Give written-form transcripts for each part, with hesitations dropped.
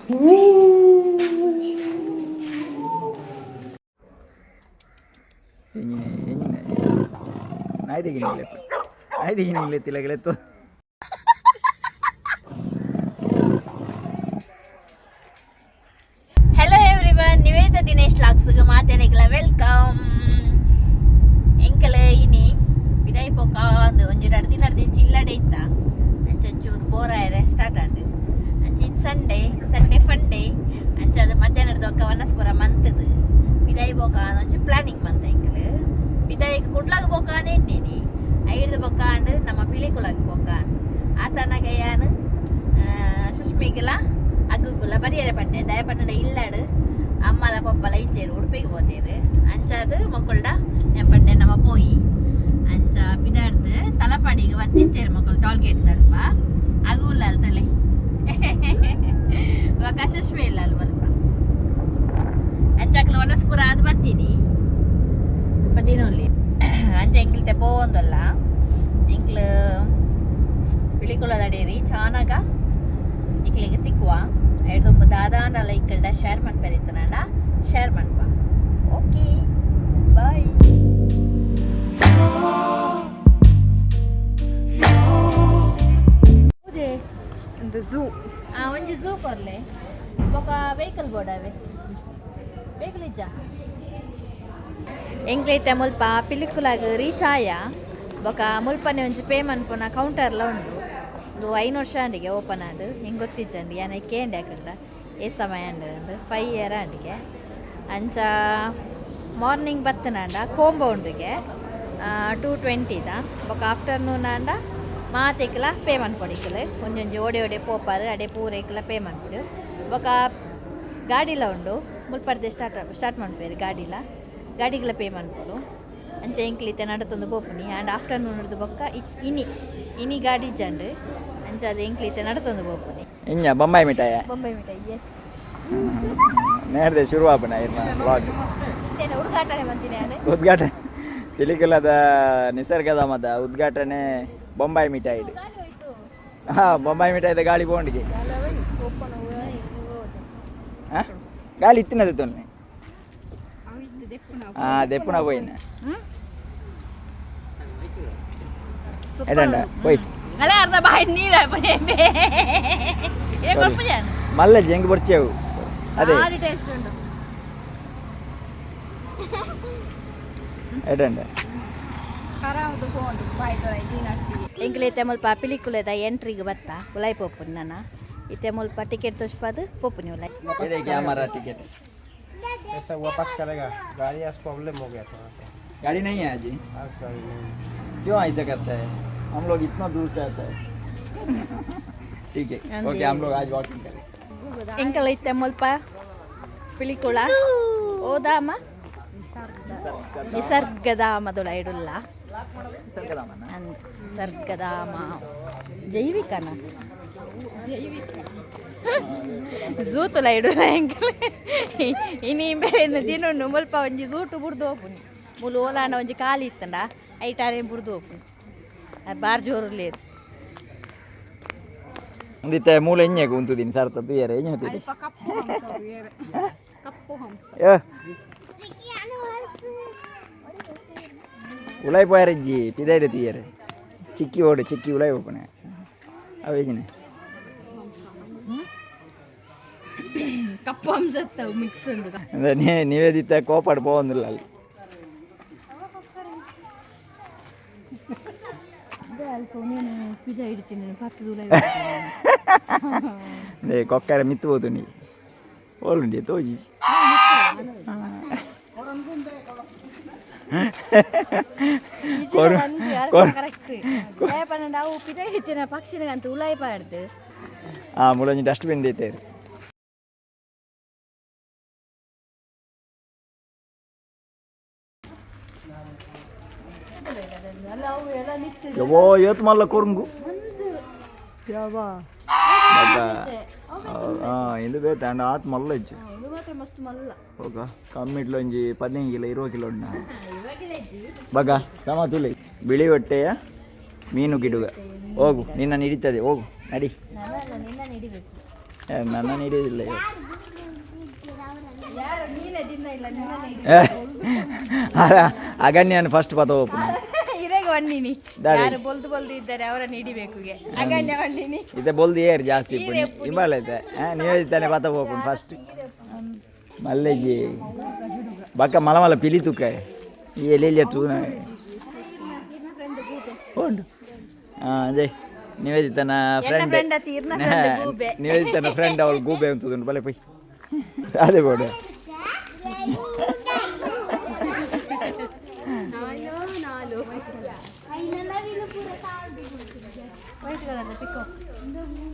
Hello everyone, NivedithaDinesh vlogs ಗೆ ಮಾತೆರೆಗ್ಲ welcome. ಎಂಕಲೆ ಇನಿ ವಿದಾಯ ಪೋಕ ಒಂಜಿ ನಡ್ದಿ ಚಿಲ್ಲಡೆ ಇತ್ತ ಅಂಚೂರು ಬೋರ್ ಆಯ್ರೆ ಸ್ಟಾರ್ಟ್ ಆಂಡ್ ಅಂಚಿನ ಸಂಡೇ ಫನ್ ಡೇ ಅಂಚದು ಮಧ್ಯಾಹ್ನದ ಒಕ್ಕ ವನಸ್ಪುರ ಮಂತದು ವಿದಾಯ ಪೋಕ ಒಂಚೂರು ಪ್ಲಾನಿಂಗ್ ಮಂತ ಎಂಕಲು ವಿದಾಯಕ್ಕೆ ಕುಡ್ಲಾಗ ಪೋಕ ಎನ್ನೇನಿ ಐಡ್ದು ಪೋಕ ಅಂಡ್ ನಮ್ಮ ಪಿಲಿಕುಲಾಗ ಪೋಕ ಆತನಾಗ ಯಾನು ಸುಷ್ಮಿಗೆಲ್ಲ ಅಗ್ಗುಗುಲ್ಲ ಬರಿಯರೆ ಪಂಡೆ ದಯ ಪಂಡ ಇಲ್ಲಾಡು ಅಮ್ಮಲ ಪಪ್ಪಲ ಇಚ್ಚೇರು ಉಡುಪಿಗೆ ಹೋತೇರು ಅಂಚಾದು ಮಕ್ಕಳ್ಡ ನೆಪಂಡೆ ನಮ್ಮ ಪೋಯಿ ಅಂಚ ಬಿದಾಡ್ದು ತಲಪಾಡಿಗೆ ಒತ್ತಿತ್ತೇರು ಮಕ್ಕಳು ಟೋಲ್ಗೇಟ್ ತಲ್ಪ ಅಗುಲ್ಲ ಅಲ್ ತಲೆ ಇವಾಗ ಸುಷ್ಮಿ ಇಲ್ಲ ಅಲ್ ಸ್ವಲ್ಪ ಅಂಚಾಕ್ಲು ವನಸ್ಪುರ ಅದು ಬರ್ತೀನಿ ಪದಿನೊಲ್ಲಿ ಅಂಚ ಎಂಕ್ಲಿತೆ ಪೋವೊಂದಲ್ಲ ಎಂಕ್ಲು ಪಿಲಿಕುಲದ ಡೇರಿ ಚಾನಾಗ ಇಕ್ಲಿಗೆ ತಿಕ್ಕುವ ಎರಡು ದಾದಾಂಡಲ್ಲ ಇಕ್ಕಲ್ಡ ಶೇರ್ ಮನ್ಪೆರಿತನಂಡ ಶೇರ್ ಮನ್ಪ ಓಕೆ ಬಾಯ್. ಒಂದು ಝೂ ಒಂಜಿ ಝೂ ಕೊರ್ಲೆ ಬೊಕ ವೆಹಿಕಲ್ ಬೋಡಾವೆ ವೆಹಿಕಲ್ ಇಜ್ಜ ಎಂಕ್ಲೈತೆ ಮುಲ್ಪ ಪಿಲಿಕುಲಾಗ ರೀಚ್ ಆಯ ಬೊಕ ಮುಲ್ಪನೆ ಒಂಜಿ ಪೇ ಮನ್ಪುನ ಕೌಂಟರ್ಲ ಉಂಡು ಒಂದು 5 ವರ್ಷ ಓಪನ್ ಆದು ಹಿಂಗೆ ಗೊತ್ತಿಜ್ಜಂಡಿ ಏನ ಕೇಂಡಿ ಹಾಕಂಡ ಏ ಸಮಯ ಅಂಡು 5 ಇಯರ್ ಅಂಡಿಗೆ ಅಂಚ ಮಾರ್ನಿಂಗ್ ಬತ್ತನಂಡ ಕೋಂಬೌಂಡಿಗೆ 220 ಬೊಕ ಆಫ್ಟರ್ನೂನ್ ಅಂಡ ಮಾತೆಕ್ಲ ಪೇ ಮನ್ಪೊಡಿಕಲು ಒಂಜೊಂಜಿ ಓಡೆ ಪೋಪಾರು ಅಡೆ ಪೂರೆಕ್ಲ ಪೇ ಮನ್ಪೊಡು ಬೊಕ ಗಾಡಿಲ ಉಂಡು ಮುಲ್ಪರ್ದೆ ಸ್ಟಾರ್ಟ್ ಮನ್ಪೇರು ಗಾಡಿಗ್ಲ ಪೇ ಮನ್ಪೊಡು ಅಂಚ ಎಂಕ್ಲಿತೆ ನಡತೊಂದು ಪೋಪುನಿ ಆ್ಯಂಡ್ ಆಫ್ಟರ್ನೂನ್ ಹಿಡಿದು ಬೊಕ್ಕ ಇನಿ ಗಾಡಿ ಜಂಡು ಅಂಚ ಅದು ಎಂಕ್ಲಿತೆ ನಡತೊಂದು ಪೋಪುನಿ ಇಂಜ ಬೊಂಬಾಯಿ ಮಿಠಾಯಿ ಎಸ್ ನೇರದೆ ಶುರು ಆಪನ ವ್ಲಾಗ್ ಉದ್ಘಾಟನೆ ಬಂದಿನಿ ಅದು ಉದ್ಘಾಟನೆ ಪಿಲಿಕುಲದ ನಿಸರ್ಗಧಾಮದ ಉದ್ಘಾಟನೆ ಬೊಂಬಾಯಿ ಮಿಠಾಯಿ ಬೊಂಬಾಯಿ ಮಿಠಾಯಿದ ಗಾಳಿ ಬೋಂಡಿಗೆ ಗಾಳಿ ಇತ್ತಿನದು ತೊನ್ನೆ ದೆಪ್ಪುನ పోయిన ఎడండి పోయి అలా అర్ధ బాయ్ నీరా ఏ గొప్ప జాను మళ్ళీ జంగి పొడిచావు అదే ఆడి టేస్ట్ ఉండు ఎడండి ಕರಾವದು ಫೋನ್ ಬಾಯ್ ತೊರೈ ದಿನಟ್ಟಿ ಎಂಕ್ಲೈತೆ ಮುಲ್ಪ ಪಿಲಿಕುಲದ ಎಂಟ್ರಿಗೆ ಬತ್ತ ಉಲೈ ಪೋಪುನಿ ನನ್ನ ಇತ್ತೆ ಮುಲ್ಪ ಟಿಕೆಟ್ ತೋಸ್ಪದು ಪೋಪುನಿ ಉಲೈ ಇದೆ ಕ್ಯಾಮರಾ ಟಿಕೆಟ್ ऐसा वापस करेगा गाड़ी आज प्रॉब्लम हो गया था गाड़ी नहीं है जी आज गाड़ी नहीं क्यों ऐसा करता है हम लोग इतना दूर से आते हैं ठीक है ओके हम लोग आज वॉकिंग करें ಎಂಕ್ಲೈತೆ ಮುಲ್ಪ ಪಿಲಿಕುಳ ಓದಾಮ ನಿಸರ್ಗಧಾಮದೊಳ ಇಡುಲ್ಲ ನಿಸರ್ಗಧಾಮ ಜೈವಿಕನ ಜೂತುಲ ಇಡುಲ್ಲ ಎಂಕ್ಲೆ ಇನಿ ಬೇರೆ ದಿನ ಮುಲ್ಪ ಒಂಜಿ ಜೂಟು ಬುಡ್ದು ಹೋಪುನಿ ಮುಲು ಓಲಾಂಡ ಒಂಜಿ ಖಾಲಿ ಇತ್ತಂಡ ಐಟಾರೆ ಬುಡ್ದು ಹೋಪುನಿ ಅದು ಬಾರ್ ಜೋರು ಲೇರು ಒಂದಿತ್ತೆ ಮೂಲ ಎಣ್ಣೆಗೆ ಉಂತುದೀನಿ ಸರ್ತ ತುಯ್ಯಾರೆ ಎಣ್ಣೆ ಹತ್ತಿದೆ ಕಪ್ಪು ಹಂಸ ಉಳೈ ಪೋಯಾರಜ್ಜಿ ಪಿದಾಯ್ಡೆ ತುಯ್ಯಾರೆ ಚಿಕ್ಕಿ ಉಳೈ ಹೋಪಣೆ ಅವೇಜಿನ ಕಪ್ಪು ಹಂಸ ಮಿಕ್ಸ್ ಉಂಡು ಅಂದ್ರೆ ನಿವೇದಿತ ಕೋಪಾಡು ಪೋವಂದಿಲ್ಲ ಅಲ್ಲಿ ಕೊಕ್ಕರೆ ಮಿತ್ತು ಹೋತು ನೀ ಓಲುಂಡಿ ತೋಜಿ ಪಕ್ಷಿನಂತ ಉಲಾಯಿ ಪಾಡ್ದು ಮುಳಂಜಿ ಡಸ್ಟ್ಬಿನ್ ಐತೆ ಯವ್ವೋ ಏತ್ ಮಲ್ಲ ಕೊರಂಗು ಇಂದು ಬೇತೆ ಅಂಡ ಆತ್ ಮಲ್ಲ ಇಜ್ಜು ಹೋಗ ಕಮ್ಮಿಟ್ಲು ಒಂಜಿ 15 ಕಿಲೋ 20 ಕಿಲೋ ಉಂಡ ಬಗ ಸಮ ತುಲಿ ಬಿಳಿ ಹೊಟ್ಟೆಯ ಮೀನು ಗಿಡುಗ ಹೋಗು ನಿನ್ನ ಹಿಡಿತದೆ ಹೋಗು ನಡಿ ನನ್ನ ಹಿಡಿಯೋದಿಲ್ಲ ಯಾರು ನೀನೇ ದಿನ ಇಲ್ಲ ಅಗಣ್ಯನ ಫಸ್ಟ್ ಪದ ಓಪನ್ ಇರೇಗ ವಣ್ಣಿನಿ ಯಾರು ಬೊಲ್ದು ಇದ್ದಾರೆ ಅವರನ್ನು ಹಿಡಿಬೇಕು ಅಗಣ್ಯ ವಣ್ಣಿನಿ ಇದೆ ಬೊಲ್ದು ಏರ್ ಜಾಸ್ತಿ ಇಬ್ಬಳ ಐತೆ ನಿವೇದಿತಾನೆ ಪದ ಓಪನ್ ಫಸ್ಟ್ ಮಲ್ಲೆಜಿ ಬಕ್ಕ ಮಲಮಲ ಪಿಲಿ ತುಕ್ಕ ಈ ಎಲೆಯಲ್ಲಿ ತೂನ ಉಂಟು ಅದೇ ನಿವೇದಿತನ ಫ್ರೆಂಡ್ ನಿವೇದಿತನ ಫ್ರೆಂಡ್ ಅವಳು ಗೂಬೆ ಅಂತದುಂಟು ಬಲೆ ಪೈ ಅದೇ ಬೋಡ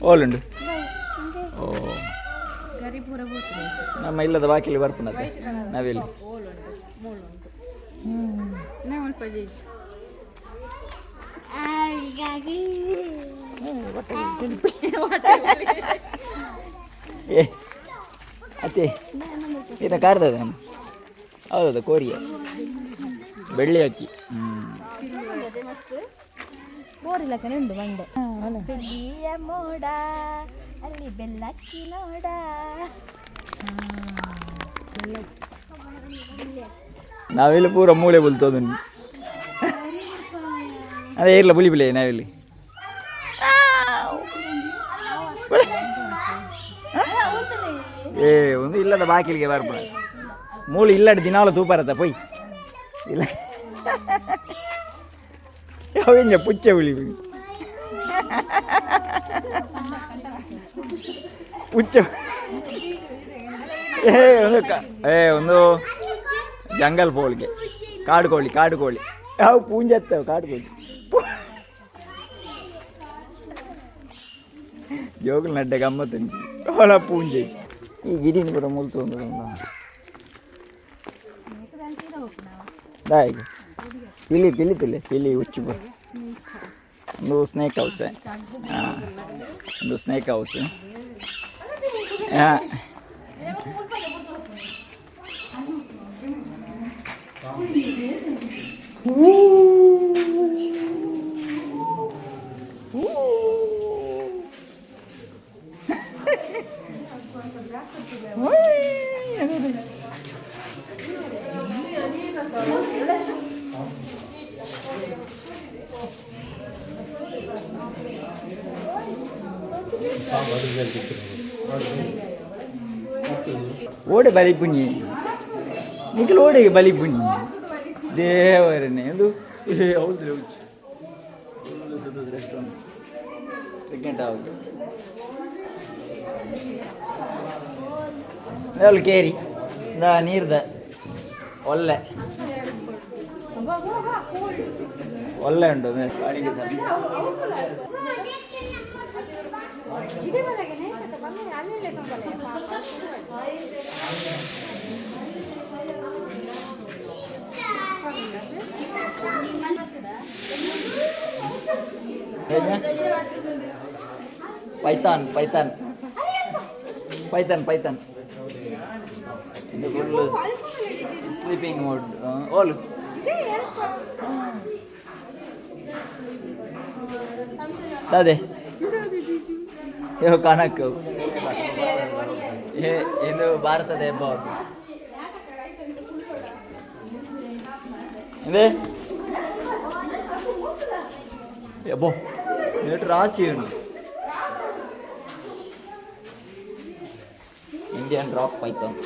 ಓಲುಂಡು ಓ ನಮ್ಮ ಇಲ್ಲದ ಬಾಕಿಲಿ ಬರ್ಪುನತ್ತೆ ನಾವೆಲ್ಲಿ ಅತ್ತೆ ಇದನ್ನ ಕಾಡ್ತದೆ ನಾನು ಹೌದದ ಕೋರಿಯ ಬೆಳ್ಳಿ ಅಕ್ಕಿ ಉಂಟು ಮಂಡೆ ಮೋಡ ಅಲ್ಲಿ ಬೆಲ್ಲಕ್ಕಿ ನೋಡ ನಾವೆಲ್ಲ ಪೂರ ಮೂಳೆ ಬಲ್ತೋದನ್ನು ಅದೇ ಇರ್ಲ ಬುಲಿ ಬಿಳಿ ನಾವೆಲ್ಲಿ ಏ ಒಂದು ಇಲ್ಲದ ಬಾಕಿಲಿಗೆ ಬರ್ಬೇಡ ಮೂಳೆ ಇಲ್ಲದ ದಿನಾಲು ತೂಪಾರತ್ತ ಪೊಯ್ ಇಲ್ಲ ಯಾವಿಂಜ ಪುಚ್ಚ ಹುಲಿ ಪುಚ್ಚ ಒಂದು ಜಂಗಲ್ ಪೋಳಿಗೆ ಕಾಡು ಕೋಳಿ ಯಾವ ಪೂಂಜತ್ತವ ಕಾಡು ಕೋಳಿ ಜೋಗುಲು ನಡ್ಡೆ ಗಮ್ಮತ್ತು ಹೊಳ ಪೂಂಜೆ ಈ ಗಿಡಿನ ಕೂಡ ಮುಲ್ತು ಒಂದು ದಾಯಿಗೆ ಪಿಲಿ ಹುಚ್ಚು ಬರ ಒಂದು ಸ್ನೇಕ್ ಹೌಸ್ ಒಂದು ಸ್ನೇಕ್ ಹೌಸ್ ಓಡೆ ಬಲಿ ಪುಂಜಿ ನಿಖಲ್ ಓಡೆಗೆ ಬಲಿ ಪುಂಜಿ ದೇವರನ್ನೇ ಅದು ಹೌದು ರೆಸ್ಟೋರೆಂಟ್ ಸೆಕೆಂಡ್ ಹೌದು ಅಲ್ಲಿ ಕೇರಿ ನೀರ್ದ ಒಳ್ಳೆ ಉಂಟು ಕಾಣಿಗೆ ಪೈಥಾನ್ ಇದು ಫುಲ್ ಸ್ಲೀಪಿಂಗ್ ಮೋಡ್ ಓಲು ಅದೇ ಕನಕ್ಕು ಇದು ಭಾರತದ ಹೆಬ್ಬ ಇದೆ ಎಬ್ಬೋ ಎಷ್ಟು ರಾಶಿ ಉಂಟು ಇಂಡಿಯನ್ ರಾಕ್ ಪೈಥಾನ್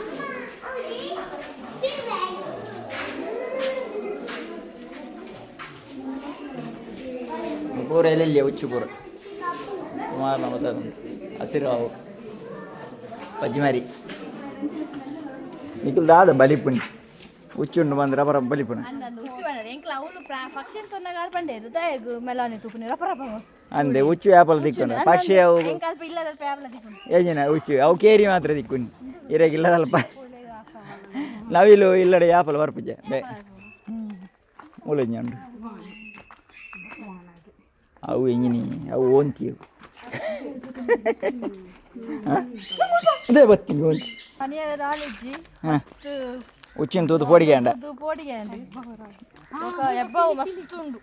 ಪೂರ ಎಲ್ಲೆಲ್ಲಿ ಹುಚ್ಚು ಪೂರ ಸುಮಾರು ನಮ್ಮದು ಹಸಿರು ಹಾವು ಪಜ್ಜಿಮಾರಿ ನಿಖಿಲ್ದಾದ ಬಲಿಪುಣಿ ಹುಚ್ಚುಂಡು ಬಂದ್ರೆ ರಬರ ಬಲಿಪುಣ ಅಂದೆ ಹುಚ್ಚು ಆ್ಯಪಲ್ ದಿಕ್ಕೊಂಡು ಪಕ್ಷಿ ಅವು ಏಜಿನ ಹುಚ್ಚು ಅವು ಕೇರಿ ಮಾತ್ರ ದಿಕ್ಕುನಿ ಇರಾಗಿಲ್ಲದಲ್ಪ ನವಿಲು ಇಲ್ಲಡೆ ಆ್ಯಪಲ್ ಬರ್ಪುಜೆ ಬೇ ಮುಳಂಜಂಡು ಅವು ಎಂಜಿನಿ ಅವು ಓಂತಿಯವು ಅದೇ ಬತ್ತೀನಿ ಓಂತಿ ಉಚ್ಚಿನ ತೂತು ಪೋಡಿಗೆ ಅಂಡ ಎಬ್ಬಾವು ಮಸ್ತ್ ಉಂಡು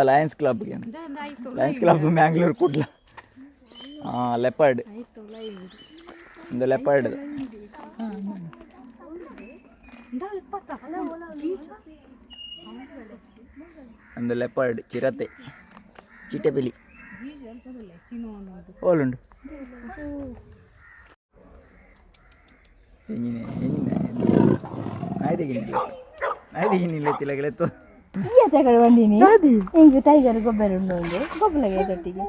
Lions club Mangalore Kudla leopard ಒಂದು ಲೆಪರ್ಡ್ ಒಂದು ಲೆಪರ್ಡ್ ಚಿರತೆ ಚಿಟ್ಟೆಪಿಲಿ ಓಲುಂಡು ನಾಯ್ದಿಗಿನಿಲ್ಲ ಬಂದೀನಿ ಹಿಂಗೆ ಟೈಗರ್ ಗೊಬ್ಬರ ಉಂಡು ಗೊಬ್ಬರ ಕಟ್ಟಿಗೆ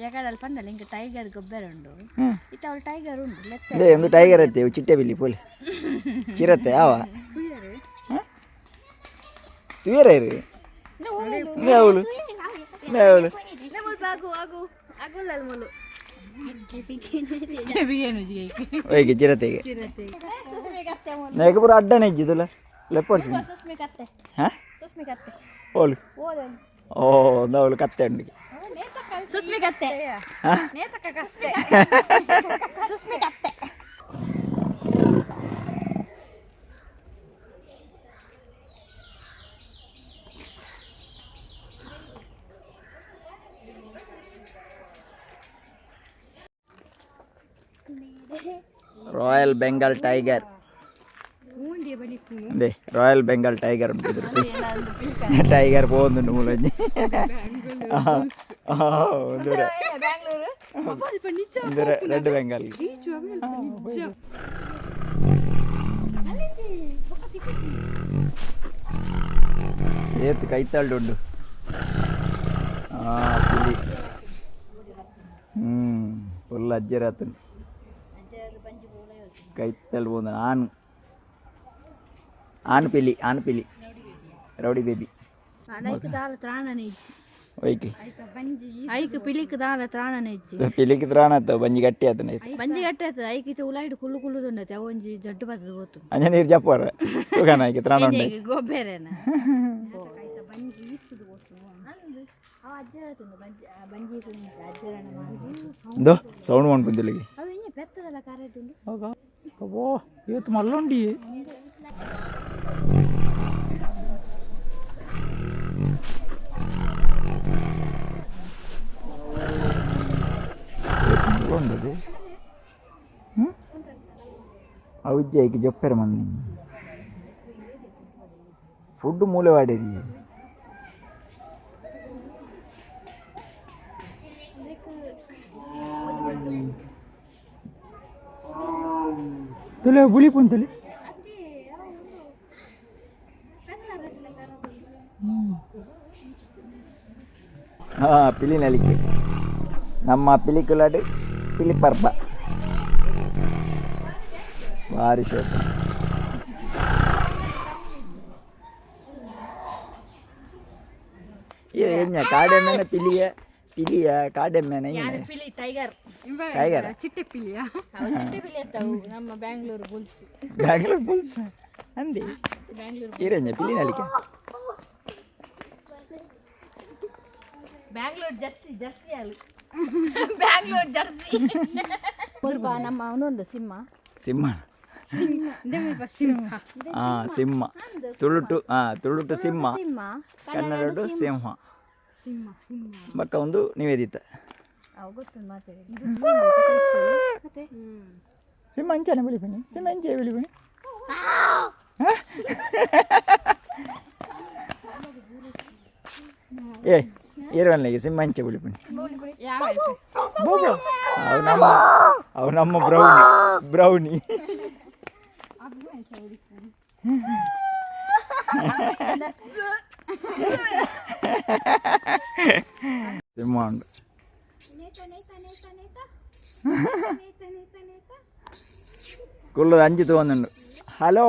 ಯಾಕಡಲ್ಲಿ ಪಂದಲ್ಲ ಹಿಂಗೆ ಟೈಗರ್ ಗೊಬ್ಬರ ಉಂಡು ಇತ್ತ ಅವಳು ಟೈಗರ್ ಉಂಡು ಒಂದು ಟೈಗರ್ ಐತೆ ಚಿಟ್ಟೆಪಿಲಿ ಪೋಲಿ ಚಿರತೆ ಯಾವ ತುಯರೇರು ಅವಳು ಓಕೆ ಚಿರತೆಗೆ ಪೂರ ಅಡ್ಡನೆ ಇದ್ದಿದ್ದಲ್ಲ ಲೆಪರ್ಸ್ ಹಾಂ ಓಲು ಓ ಅವಳು ಕತ್ತೆ ಉಂಡಿಗೆ ಸುಸ್ಮಿ ಕತ್ತೆ ಸುಸ್ಮಿ ಕತ್ತೆ ರಾಯಲ್ ಬೆಂಗಾಲ್ ಟೈಗರ್ ಅದೇ ರಾಯಲ್ ಬೆಂಗಾಲ್ ಟೈಗರ್ ಉಂಟು ಟೈಗರ್ പോകുന്നുണ്ട് മുളഞ്ഞ് ರೆಡ್ ಬೆಂಗಾಲ್ ಏತ್ ಕೈತಾಳ್ಡುಂಡು പുലി ഫുൾ അജ്ജരാത്തുണ്ട് കൈത്താൾ പോകുന്നത് ആൺപിലി ರೌಡಿ ಬೇಬಿ ಪಿಲಿಕ್ ತ್ರಾಣ ಆತ ಬಂಜಿ ಗಟ್ಟಿ ಆತನ ಐಕಿತ ಉಲಾಯ್ಡು ಕುಲ್ಲು ಕುಲ್ಲುದುಂಡತೆ ಅವೊಂಜಿ ಜಡ್ಡು ಬರ್ತದ ಹೋತು ಅಂಜ ನೀರು ಜಪ್ಪರ ತುಗನ ಐಕೆ ತ್ರಾಣ ಉಂಡ ಗೊಬ್ಬೆರೇನ ದೋ ಸೌಂಡ್ ಮಾಡ್ಕೊಂತಿಲ್ಲಿಗೆ ಪೆತ್ತದಲ್ಲ ಕಾರೈತುಂಡು ಓ ಇವತ್ತು ಮಲ್ಲುಂಡಿ ఉండదు అవుజ్జాయికి చెప్పారు మంది ఫుడ్ మూలే వాడేది తొలి బులి పుంతలి పిలి నలిಕೆ ನಮ್ಮ ಪಿಲಿಕುಲಾಡು ಪಿಲಿಪರ್ಬ ಭಾರಿ ಶೋಕ ಕಾಡೆಮ್ಮೆನ ಪಿಲಿಯ ಕಾಡೆಮ್ಮೆನ ಟೈಗರ್ ಚಿಟ್ಟೆ ಪಿಲಿಯ ನಮ್ಮ ಬ್ಯಾಂಗ್ಳೂರು ಬುಲ್ಸ್ ಅಂದಿ ಇರಂಜ ಪಿಲಿ ನಲಿಕೆ ಬ್ಯಾಂಗ್ಳೂರ್ ಜರ್ಸಿ ಅಲ್ಲಿ ಬ್ಯಾಂಗ್ಳೂರ್ ಜರ್ಸಿ ನಮ್ಮ ಅವನೊಂದು ಸಿಂಹ ತುಳುಟು ಸಿಂಹ ಕನ್ನಡಡು ಸಿಂಹ ಬಕ್ಕ ಒಂದು ನಿವೇದಿತ ಸಿಂಹ ಅಂಚನೆ ಬಿಳಿಪಣಿ ಸಿಂಹ ಅಂಚೆ ಬಿಳಿಪಣಿ ಏ ಇರುವಲ್ಲಿಗೆ ಸಿಂಹ ಅಂಚೆ ಬಿಳಿಪಣಿ ಅವು ನಮ್ಮ ಬ್ರೌನಿ ಸಿಂಹ ಉಂಡು ಕುಲ್ಲದ ಅಂಜಿ ತಗೊಂಡು ಹಲೋ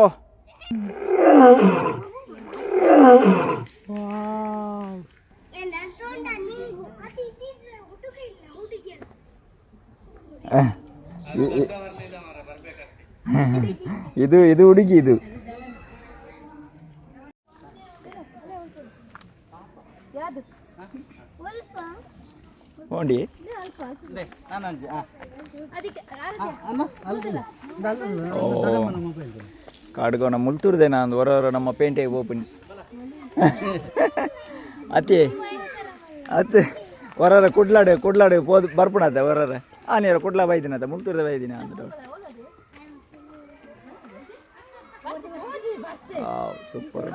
ಇದು ಹುಡುಗಿ ಇದು ಹೋಂಡಿ ಕಾಡ್ಗೋಣ ಮುಲ್ತುರ್ದೇನಾ ಅಂದ್ ಹೊರ ನಮ್ಮ ಪೇಂಟೆಗೆ ಓಪನ್ ಅತಿ ಅತ್ತೆ ಹೊರ ಕುಡ್ಲಾಡು ಪೋದು ಬರ್ಪುಣತ್ತೆ ಹೊರ ನೀರು ಕುಡ್ಲಾ ಬೈದಿನತ್ತ ಮುಲ್ತುರ್ದ ಬೈದಿನ ಅಂದ್ರು ಸೂಪರ್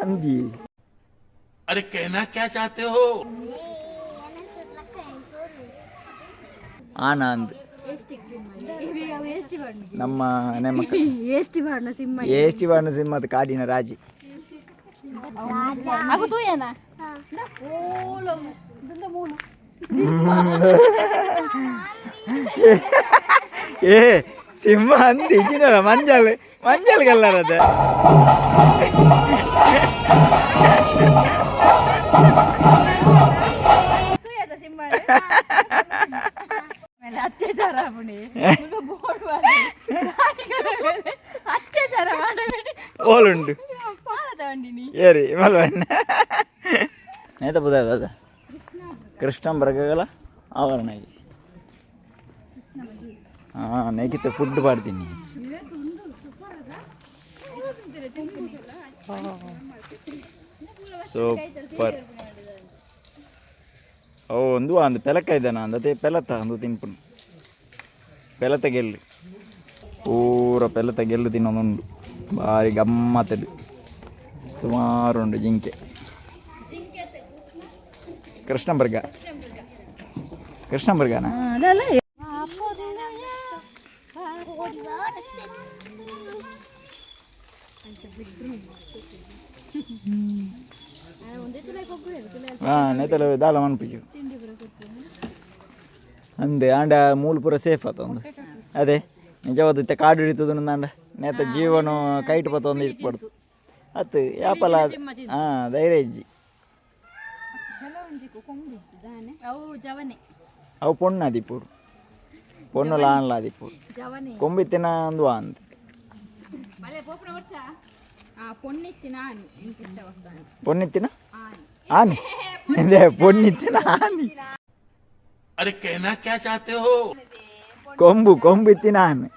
ಅಂದಿ अरे कहना क्या चाहते हो ಆನಂದ್ ನಮ್ಮ ಎಷ್ಟಿ ಬಾಣ ಸಿಂಹದ ಕಾಡಿನ ರಾಜಿ ಏ ಸಿಂಹ ಅಂದಿ ಚಿನ್ನಲ್ಲ ಮಂಜಲ್ ಕಲ್ಲರದ ಓಲುಂಡು ಏರಿ ಮಲ್ವಣ್ಣ ನೇತ ಬುದ ಕೃಷ್ಣ ಬರಗಲ್ಲ ಆವರಣ ಹಾಂ ನೆಗಿತ ಫುಡ್ ಮಾಡ್ತೀನಿ ಸೂಪರ್ ಓ ಒಂದು ಅಂದು ಪೆಲಕ್ಕ ಇದ್ದಾನ ಅಂದತೆ ಪೆಲತ ಅಂದು ತಿನ್ಪುನು ಪೆಲತ ಗೆಲ್ಲು ಪೂರ ಪೆಲತ ಗೆಲ್ಲು ತಿನ್ನೋದೊಂದು ಭಾರಿ ಗಮ್ಮತ್ತದು ಸುಮಾರು ಉಂಟು ಜಿಂಕೆ ಕೃಷ್ಣಮೃಗನ నేతలు దాళం అనిపించు అందే ఆండ మూలు పూర సేఫ్ అవుతుంది అదే నిజవద్దు కాడు ಹಿಡಿತದ ಅಂಡ నేత ಜೀವನ ಕೈಟ್ ಬತ್ತೊಂದು ಇದು ಪಡ್ತು ಅತ್ತು ಯಾಪಲ ಧೈರ್ಯ ಇಜ್ಜಿ ಅವು ಪೊಣ್ಣು ಪೂರು ಪೊಣ್ಣು ಲಾನ್ಲಾದಿ ಪೂರು ಕೊಂಬಿತ್ತಿನ ಅಂದು ಅಂದ పొన్నిత్తిన ఆని పొన్నిత్తిన ఆని अरे कहना क्या चाहते हो కొంబు ఇత్తిన ఆని